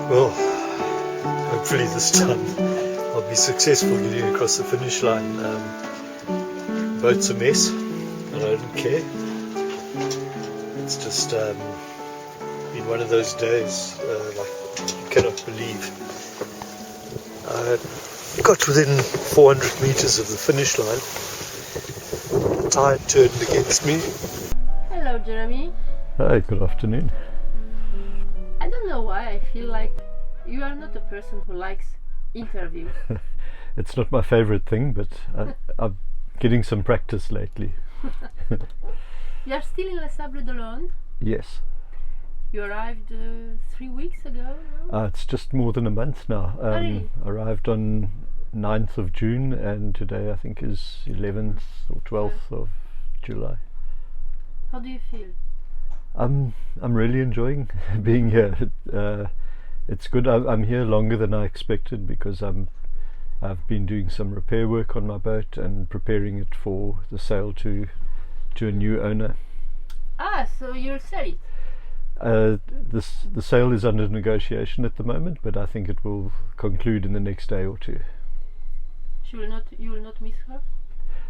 Well, hopefully this time I'll be successful getting across the finish line. Boat's a mess, and I don't care. It's just been one of those days like you cannot believe. I got within 400 meters of the finish line. The tide turned against me. Hello, Jeremy. Hi, good afternoon. I don't know why I feel like you are not a person who likes interviews. It's not my favorite thing, but I'm getting some practice lately. You are still in Les Sables D'OLONNE? Yes. You arrived 3 weeks ago? No? It's just more than a month now. Really? Arrived on 9th of June, and today I think is 11th or 12th of July. How do you feel? I'm really enjoying being here. It's good. I'm here longer than I expected because I've been doing some repair work on my boat and preparing it for the sale to a new owner. Ah, so you'll sell it? The sale is under negotiation at the moment, but I think it will conclude in the next day or two. You will not miss her?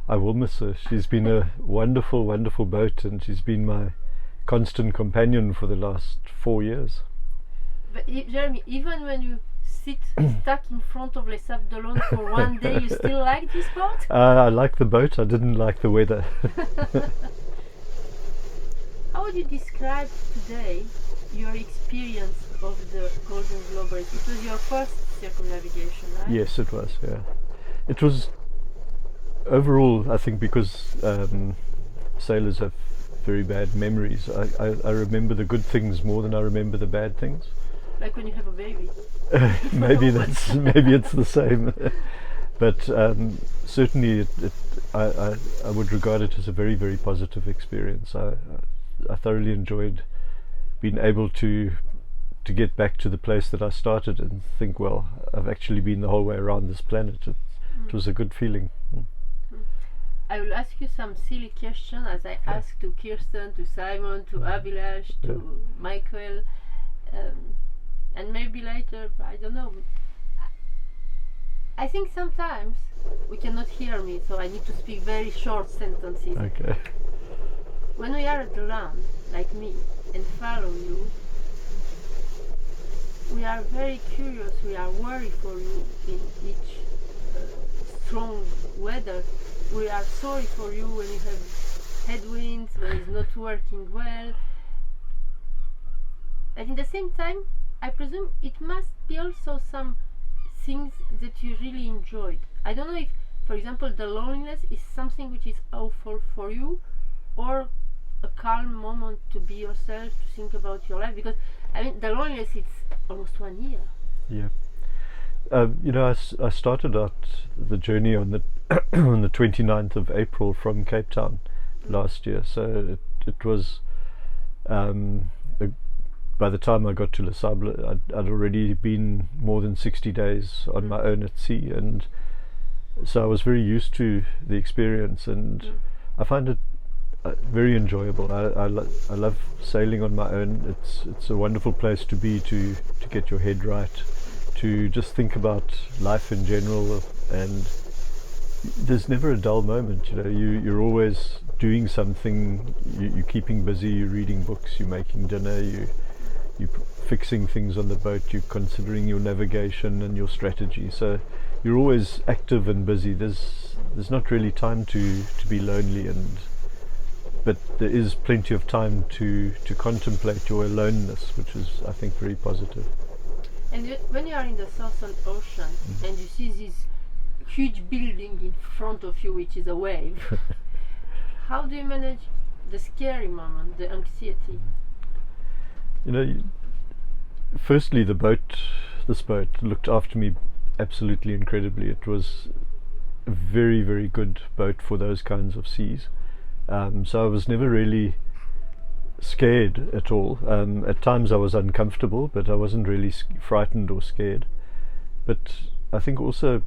I will miss her. She's been a wonderful, wonderful boat, and she's been my constant companion for the last 4 years. But Jeremy, even when you sit stuck in front of Les Sables D'OLONNE for one day, you still like this boat? I like the boat. I didn't like the weather. How would you describe today your experience of the Golden Globe race? It was your first circumnavigation, right? Yes, it was. Yeah, it was. Overall, I think because sailors have very bad memories, I remember the good things more than I remember the bad things. Like when you have a baby. maybe it's the same. But certainly I would regard it as a very, very positive experience. I thoroughly enjoyed being able to get back to the place that I started and think, well, I've actually been the whole way around this planet. It was a good feeling. I will ask you some silly questions as I asked to Kirsten, to Simon, to Abhilash, to Michael, and maybe later, I don't know. I think sometimes we cannot hear me, so I need to speak very short sentences. Okay. When we are at the land, like me, and follow you, we are very curious, we are worried for you in each strong weather. We are sorry for you when you have headwinds, when it's not working well. And at the same time, I presume it must be also some things that you really enjoyed. I don't know if, for example, the loneliness is something which is awful for you, or a calm moment to be yourself, to think about your life, because I mean the loneliness is almost 1 year. Yeah. I started out the journey on the on the 29th of April from Cape Town last year, so it was by the time I got to Les Sables, I'd already been more than 60 days on my own at sea, and so I was very used to the experience, and I find it very enjoyable. I love sailing on my own. It's a wonderful place to be, to get your head right, to just think about life in general, and there's never a dull moment. You're always doing something. You're keeping busy. You're reading books. You're making dinner. You're fixing things on the boat. You're considering your navigation and your strategy. So you're always active and busy. There's not really time to be lonely, but there is plenty of time to contemplate your aloneness, which is, I think, very positive. And when you are in the Southern Ocean and you see this huge building in front of you, which is a wave, how do you manage the scary moment, the anxiety? Firstly, this boat looked after me absolutely incredibly. It was a very, very good boat for those kinds of seas. So I was never really scared at all. At times I was uncomfortable, but I wasn't really frightened or scared. But I think also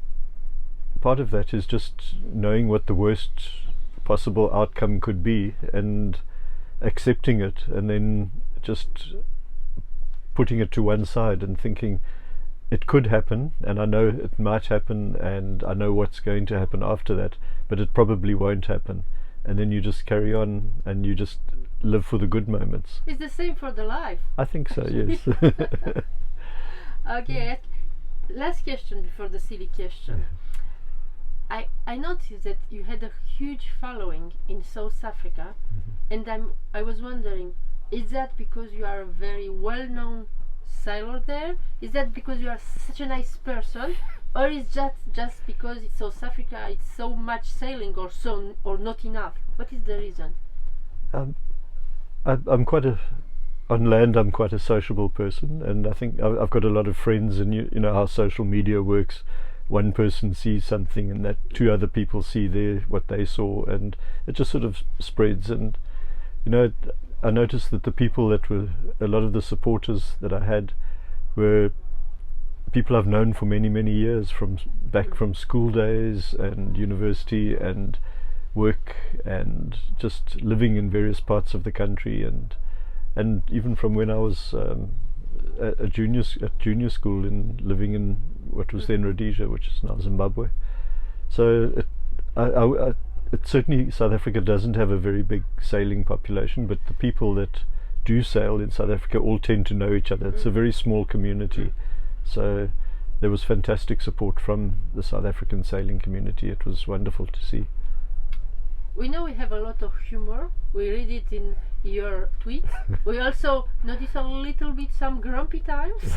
part of that is just knowing what the worst possible outcome could be and accepting it, and then just putting it to one side and thinking it could happen, and I know it might happen, and I know what's going to happen after that, but it probably won't happen. And then you just carry on and you just live for the good moments. It's the same for the life. I think so, yes. Okay, last question before the silly question. I noticed that you had a huge following in South Africa, and I was wondering, is that because you are a very well-known sailor there? Is that because you are such a nice person, or is that just because it's South Africa, it's so much sailing, or not enough? What is the reason? I'm on land I'm quite a sociable person, and I think I've got a lot of friends, and you know how social media works. One person sees something and that two other people see what they saw, and it just sort of spreads. And you know, I noticed that the people that were a lot of the supporters that I had were people I've known for many years, back from school days and university and work, and just living in various parts of the country, and even from when I was at junior school, living in what was then Rhodesia, which is now Zimbabwe. So it certainly, South Africa doesn't have a very big sailing population, but the people that do sail in South Africa all tend to know each other. It's a very small community, so there was fantastic support from the South African sailing community. It was wonderful to see. We know we have a lot of humor. We read it in your tweets. We also notice a little bit some grumpy times.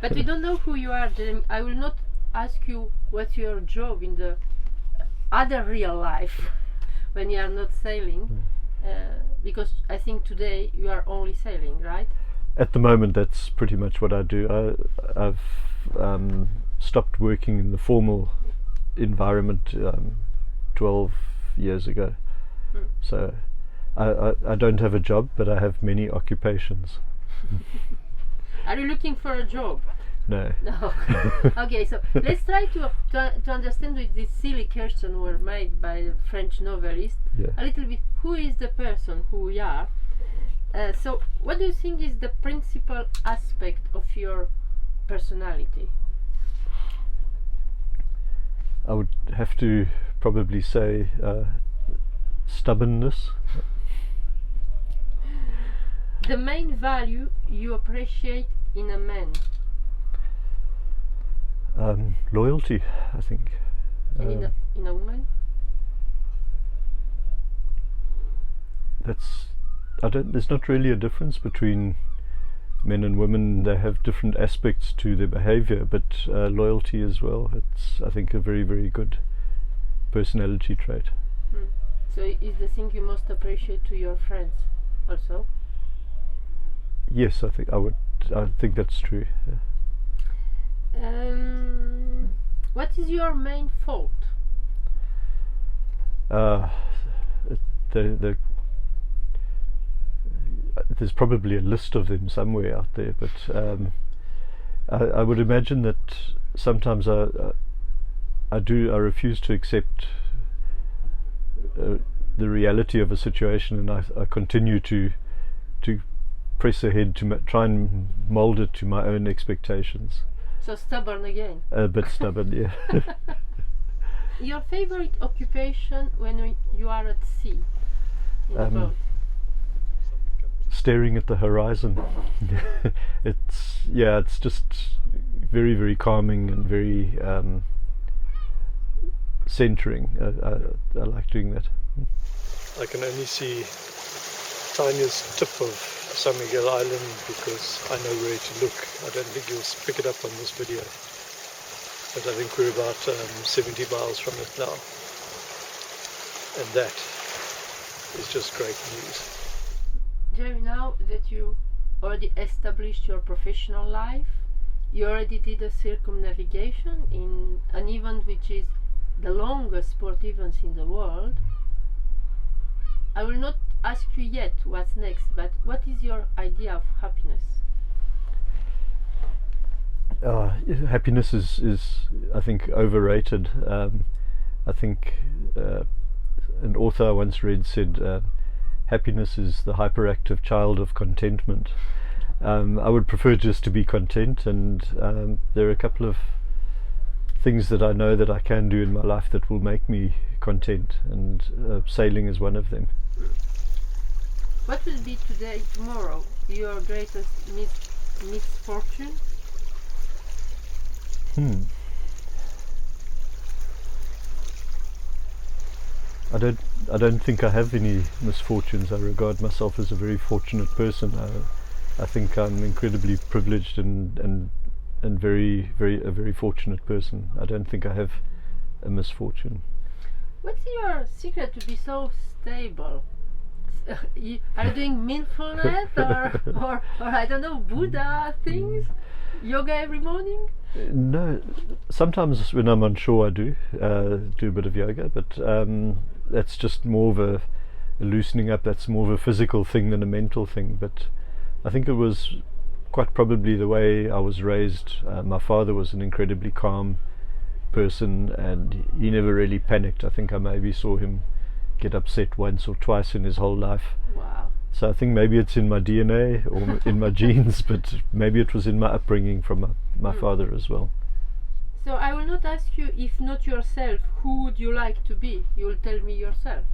But we don't know who you are, Jeremy. I will not ask you what's your job in the other real life when you are not sailing, because I think today you are only sailing, right? At the moment, that's pretty much what I do. I've stopped working in the formal environment 12 years ago. So I don't have a job, but I have many occupations. Are you looking for a job? No. No. Okay, so let's try to understand with this silly question were made by the French novelist a little bit who is the person who we are. So what do you think is the principal aspect of your personality? I would have to probably say stubbornness. The main value you appreciate in a man? Loyalty, I think. And in a woman? There's not really a difference between men and women. They have different aspects to their behavior, but loyalty as well. It's, I think, a very good personality trait. So is the thing you most appreciate to your friends also? Yes, I think that's true. Yeah. What is your main fault? There's probably a list of them somewhere out there, but I would imagine that sometimes I refuse to accept the reality of a situation, and I continue to press ahead to try and mold it to my own expectations. So stubborn again. A bit stubborn, yeah. Your favorite occupation when you are at sea in the boat? Staring at the horizon. It's just very calming and very centering. I like doing that. I can only see tiniest tip of San Miguel Island because I know where to look. I don't think you'll pick it up on this video, but I think we're about 70 miles from it now, and that is just great news. Jeremy, now that you already established your professional life, you already did a circumnavigation in an event which is the longest sport event in the world. I will not ask you yet what's next, but what is your idea of happiness? Happiness is I think overrated. I think an author I once read said happiness is the hyperactive child of contentment, I would prefer just to be content, and there are a couple of things that I know that I can do in my life that will make me content, and sailing is one of them. What will be today, tomorrow, your greatest misfortune? I don't think I have any misfortunes. I regard myself as a very fortunate person. I think I'm incredibly privileged and a very fortunate person. I don't think I have a misfortune. What's your secret to be so stable? Are you doing mindfulness or I don't know, Buddha things? Yoga every morning? No, sometimes when I'm on shore I do a bit of yoga, but that's just more of a loosening up. That's more of a physical thing than a mental thing. But I think it was quite probably the way I was raised. My father was an incredibly calm person, and he never really panicked. I think I maybe saw him get upset once or twice in his whole life. Wow. So I think maybe it's in my DNA or in my genes, but maybe it was in my upbringing from my father as well. So I will not ask you, if not yourself, who would you like to be? You will tell me yourself.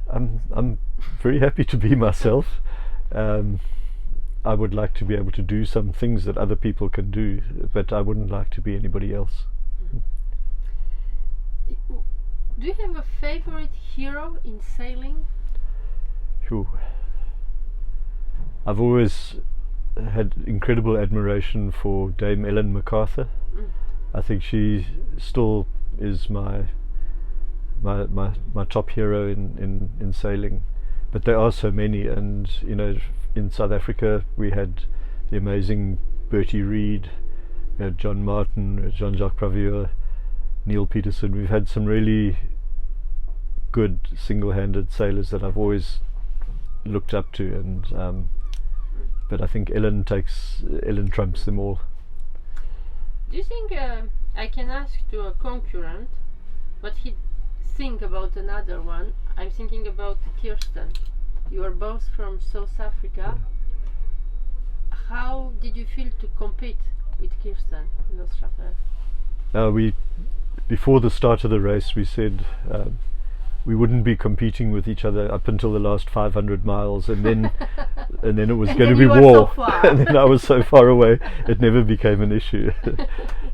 I'm very happy to be myself. I would like to be able to do some things that other people can do, but I wouldn't like to be anybody else. Do you have a favorite hero in sailing? Phew. I've always had incredible admiration for Dame Ellen MacArthur. I think she still is my top hero in sailing. But there are so many, and you know, in South Africa we had the amazing Bertie Reed, we had John Martin, Jean-Jacques Pravier, Neil Peterson. We've had some really good single-handed sailors that I've always looked up to, and but I think Ellen trumps them all. Do you think I can ask to a concurrent what he think about another one? I'm thinking about Kirsten. You are both from South Africa. How did you feel to compete with Kirsten in Australia? Before the start of the race, we said we wouldn't be competing with each other up until the last 500 miles, and then it was going to be war. So and then I was so far away, it never became an issue.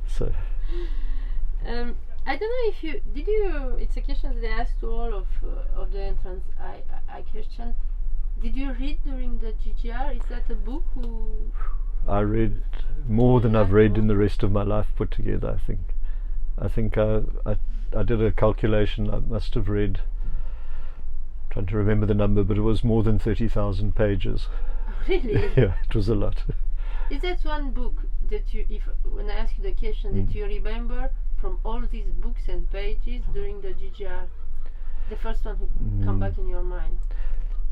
So. I don't know if you did. It's a question that I asked to all of the entrants. I question. Did you read during the GGR? Is that a book? I read more than I've read in the rest of my life put together. I think I did a calculation. I must have read, trying to remember the number, but it was more than 30,000 pages. Really? Yeah, it was a lot. Is that one book that you, when I ask you the question, that you remember from all these books and pages during the GGR, the first one who come back in your mind?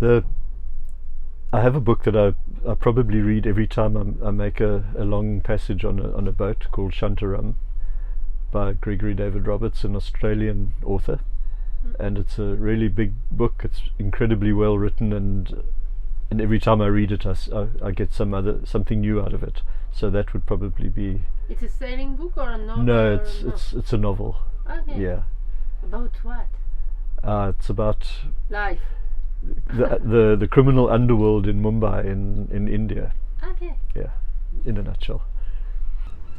I have a book that I probably read every time I make a long passage on a boat, called Shantaram, by Gregory David Roberts, an Australian author, and it's a really big book. It's incredibly well written, and every time I read it, I get something new out of it. So that would probably be. It's a sailing book or a novel? No, it's a novel. Okay. Yeah. About what? It's about life. the criminal underworld in Mumbai in India. Okay. Yeah, in a nutshell.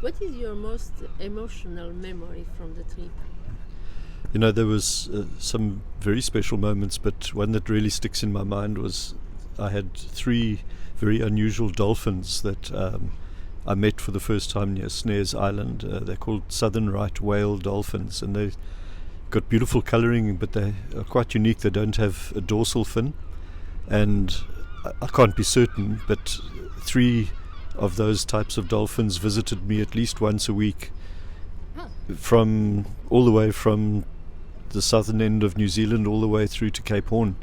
What is your most emotional memory from the trip? You know, there was some very special moments, but one that really sticks in my mind was I had 3 very unusual dolphins that I met for the first time near Snares Island. They're called southern right whale dolphins, and they've got beautiful colouring, but they are quite unique. They don't have a dorsal fin, and I can't be certain, but 3 of those types of dolphins visited me at least once a week, from all the way from the southern end of New Zealand all the way through to Cape Horn,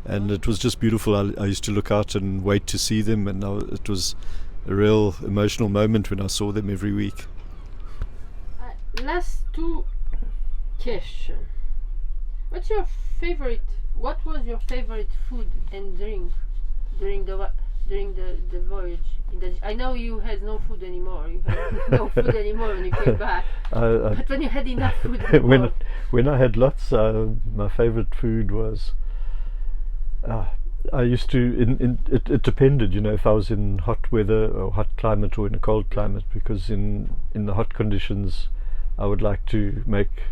and it was just beautiful. I used to look out and wait to see them, and it was a real emotional moment when I saw them every week. Last 2 questions. What was your favorite food and drink during the during the voyage? I know you had no food anymore. You had no food anymore when you came back. But when you had enough food on board. When I had lots, my favorite food was. I used to. It depended, if I was in hot weather or hot climate or in a cold climate. Because in the hot conditions, I would like to make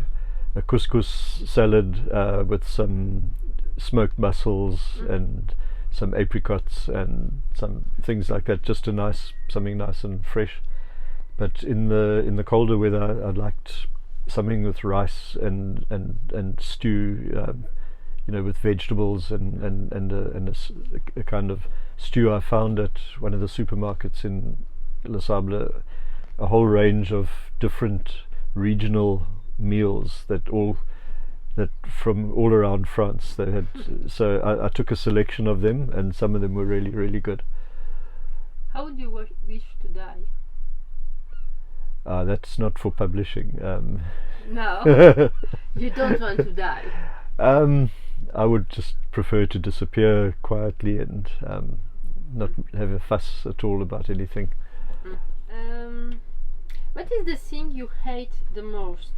a couscous salad with some smoked mussels and some apricots and some things like that, just something nice and fresh. But in the colder weather, I liked something with rice and stew, with vegetables and a kind of stew I found at one of the supermarkets in Les Sables, a whole range of different regional meals that from all around France they had. So I took a selection of them, and some of them were really, really good. How would you wish to die? That's not for publishing. No, you don't want to die. I would just prefer to disappear quietly and not have a fuss at all about anything. What is the thing you hate the most?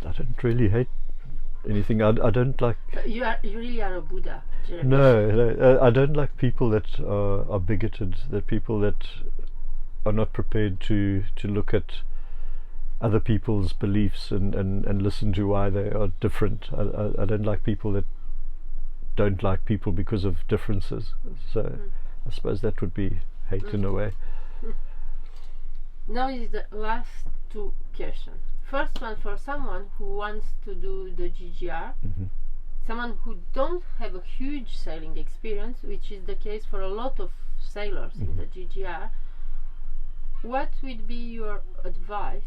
I don't really hate anything. I don't like. You really are a Buddha, Jeremy. No, I don't like people that are bigoted. That people that are not prepared to look at other people's beliefs and listen to why they are different. I don't like people that don't like people because of differences. So I suppose that would be hate in a way. Now is the last two questions. First one for someone who wants to do the GGR, someone who don't have a huge sailing experience, which is the case for a lot of sailors in the GGR. What would be your advice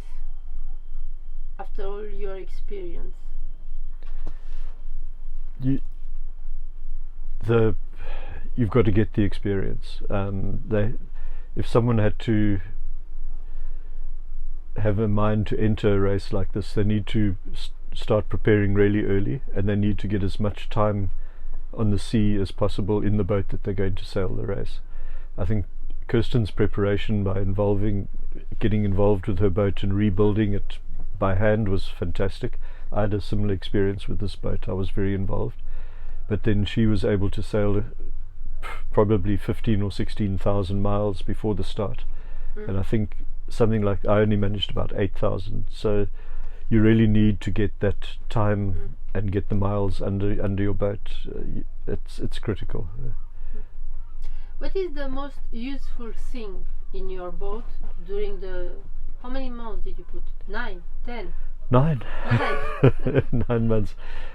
after all your experience? You've got to get the experience. If someone had to have a mind to enter a race like this, they need to start preparing really early, and they need to get as much time on the sea as possible in the boat that they're going to sail the race. I think Kirsten's preparation by getting involved with her boat and rebuilding it by hand was fantastic. I had a similar experience with this boat. I was very involved, but then she was able to sail probably 15 or 16,000 miles before the start, and I think something like I only managed about 8,000. So you really need to get that time and get the miles under your boat. It's critical. What is the most useful thing in your boat during how many months did you put? 9, 10? 9. 9 months.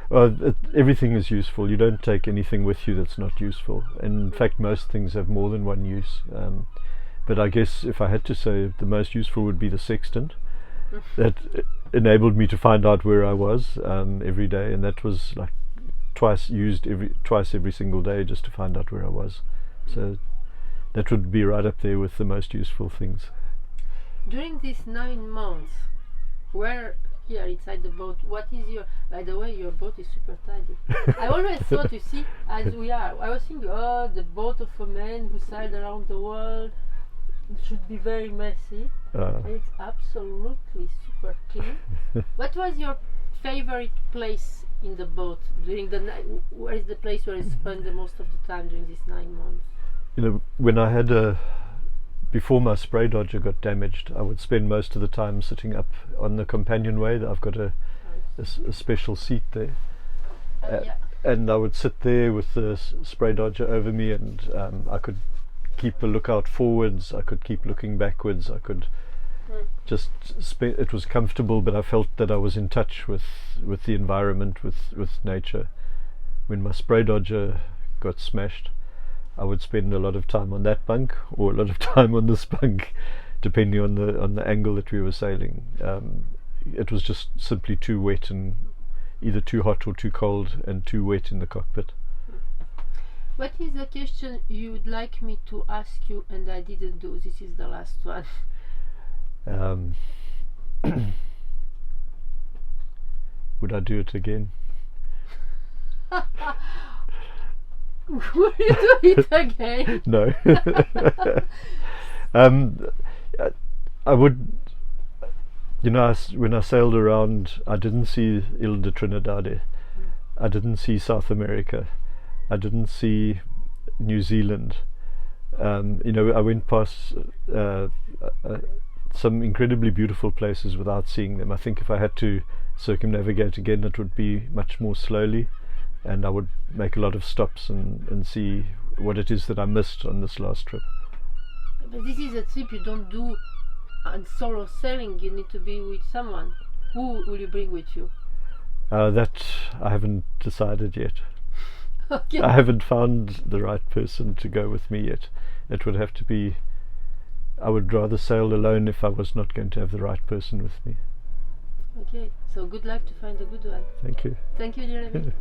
Well, everything is useful. You don't take anything with you that's not useful. In fact, most things have more than one use. But I guess if I had to say, the most useful would be the sextant. That enabled me to find out where I was every day, and that was like twice every single day, just to find out where I was. So that would be right up there with the most useful things. During these 9 months, where here inside the boat, what is by the way, your boat is super tidy. I always thought, you see, as we are, I was thinking, the boat of a man who sailed around the world, it should be very messy. And it's absolutely super clean. What was your favorite place in the boat during the night? Where is the place where you spent the most of the time during these 9 months? When I had before my spray dodger got damaged, I would spend most of the time sitting up on the companionway. I've got a special seat there, and I would sit there with the spray dodger over me, and I could keep a lookout forwards, I could keep looking backwards, I could just it was comfortable, but I felt that I was in touch with the environment, with nature. When my spray dodger got smashed, I would spend a lot of time on that bunk or a lot of time on this bunk, depending on the angle that we were sailing. It was just simply too wet, and either too hot or too cold and too wet in the cockpit. What is the question you would like me to ask you and I didn't do? This is the last one. Would I do it again? Will you do it again? No. I would, when I sailed around, I didn't see Ile de Trinidad. I didn't see South America. I didn't see New Zealand. I went past some incredibly beautiful places without seeing them. I think if I had to circumnavigate again, it would be much more slowly, and I would make a lot of stops and see what it is that I missed on this last trip. But this is a trip you don't do on solo sailing. You need to be with someone. Who will you bring with you? That I haven't decided yet. Okay. I haven't found the right person to go with me yet. It would have to be, I would rather sail alone if I was not going to have the right person with me. Okay, so good luck to find a good one. Thank you. Thank you, Jeremy.